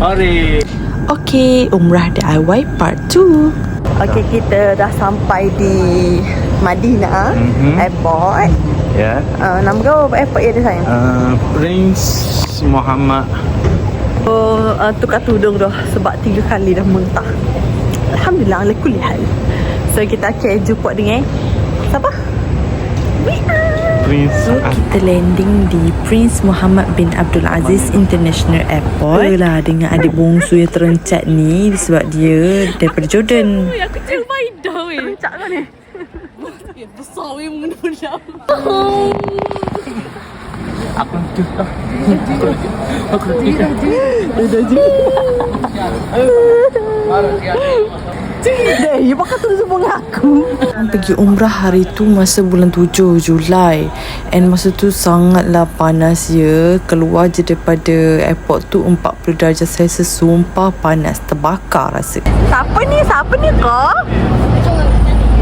Mari. Okey, Umrah DIY Part 2. Okey, kita dah sampai di Madinah Airport. Ya. Nama kau airport ya dia sayang? Prince Muhammad. Tukar tudung dah sebab 3 kali dah muntah. Alhamdulillah ala kulli hal. So kita akan jumpa dengan siapa? Prince. So kita landing di Prince Muhammad bin Abdul Aziz International Airport. Lah dengan adik bongsu yang terencat ni sebab dia daripada Jordan. Aku cakap faedah weh. Terencat kau ni. Besar weh mengena-mengena. Aku tu dah. Aku dah. You bakal terus dengan aku. Pergi umrah hari tu masa bulan 7 Julai. And masa tu sangatlah panas ya. Keluar je daripada airport tu 40 darjah Celsius. Sumpah panas. Terbakar rasa. Siapa ni kau?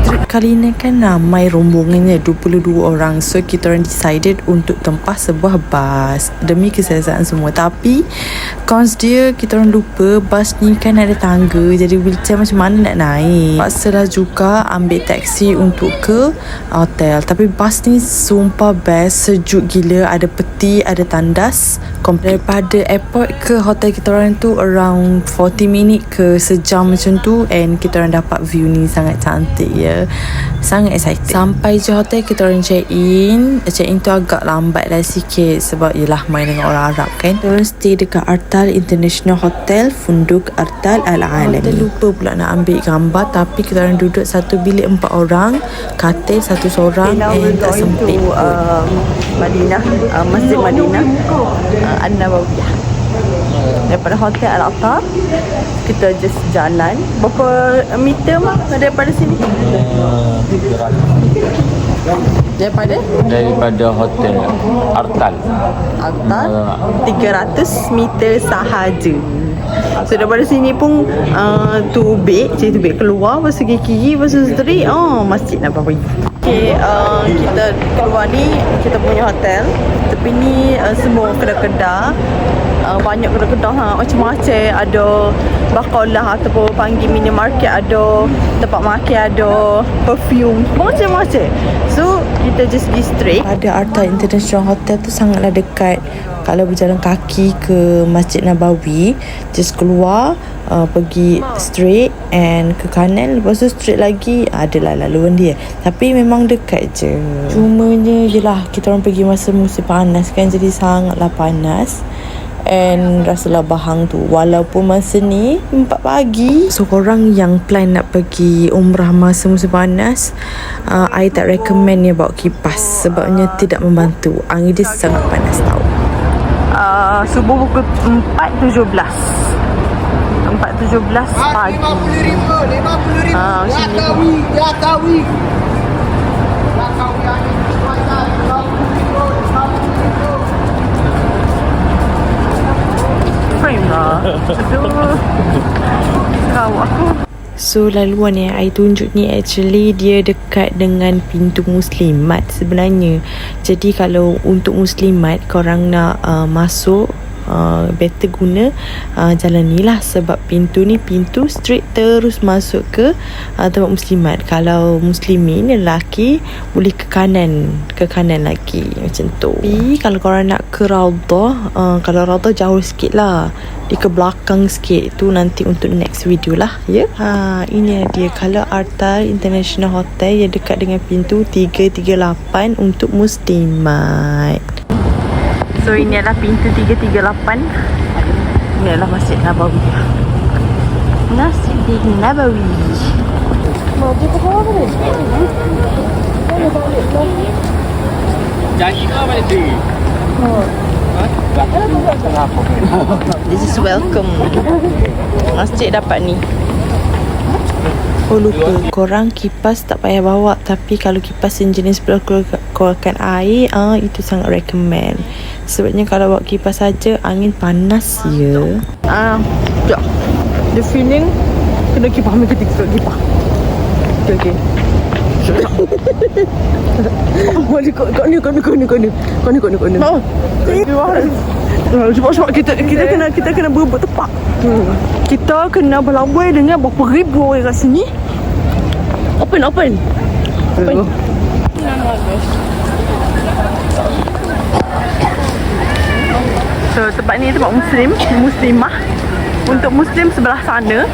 Trip kali ni kan ramai rombongannya 22 orang. So kita orang decided untuk tempah sebuah bas demi keselesaan semua. Tapi cons dia, kita orang lupa bas ni kan ada tangga. Jadi wheelchair macam mana nak naik. Paksalah juga ambil taksi untuk ke hotel. Tapi bas ni sumpah best. Sejuk gila. Ada peti, ada tandas. Daripada airport ke hotel kita orang tu around 40 minit ke sejam macam tu. And kita orang dapat view ni sangat cantik ya. Sangat excited. Sampai je hotel kita orang check in tu agak lambat lah sikit sebab yelah main dengan orang Arab kan. Kita orang stay dekat Artal International Hotel, Funduk Artal Al-Alami. Kita lupa pula nak ambil gambar. Tapi kita orang duduk satu bilik 4 orang, katil satu seorang. And tak sempit pun. Madinah, Masjid Madinah An-Nabawiyah. Daripada hotel Al-Attar kita just jalan. Berapa meter mah daripada sini? Daripada hotel Artal 300 meter sahaja. So daripada sini pun tubik keluar, lepas tu kiri, lepas tu straight Masjid Nabawi. Okay, kita keluar ni kita punya hotel. Tepi ni semua kedai-kedai. Banyak kedai-kedai macam-macam. Ada bakalah ataupun panggil minimarket, ada tempat makan, ada perfume, macam-macam. So kita just pergi straight. Ada Arta International Hotel tu sangatlah dekat. Kalau berjalan kaki ke Masjid Nabawi, just keluar, pergi straight and ke kanan, lepas tu straight lagi adalah laluan dia. Tapi memang dekat je. Cumanya yelah kita orang pergi masa musim panas kan, jadi sangatlah panas. And rasalah bahang tu. Walaupun masa ni 4 pagi. So korang yang plan nak pergi umrah masa musim panas, I tak recommend ni bawa kipas. Sebabnya tidak membantu. Angin dia sangat panas tau. Subuh pukul 4.17 pagi. 50,000 ya tawi. Frame lah. Aduh. Kau aku. So laluan yang I tunjuk ni actually dia dekat dengan pintu muslimat sebenarnya. Jadi kalau untuk muslimat korang nak masuk, better guna jalan ni lah. Sebab pintu ni pintu straight terus masuk ke tempat muslimat. Kalau muslimin lelaki boleh ke kanan lagi macam tu. Tapi kalau korang nak ke Raudah, kalau Raudah jauh sikit lah, dia ke belakang sikit. Tu nanti untuk next video lah ya. Ini dia kalau Artal International Hotel yang dekat dengan pintu 338 untuk muslimat. So ini adalah pintu 338. Ini adalah Masjid Nabawi. Masjid Nabawi. Janji kau balik tu. This is welcome. Masjid dapat ni. Oh lupa, korang kipas tak payah bawa. Tapi kalau kipas yang jenis keluarkan air, itu sangat recommend. Sebabnya kalau bawa kipas saja angin panas ya. Sekejap. The feeling kena kipas, ambil ketika kipas. Okay. Kau ni. Sebab kita kena berebut tempat. Kita kena berlawai dengan berapa ribu orang kat sini. Open. So tempat ni tempat muslimah. Untuk muslim sebelah sana.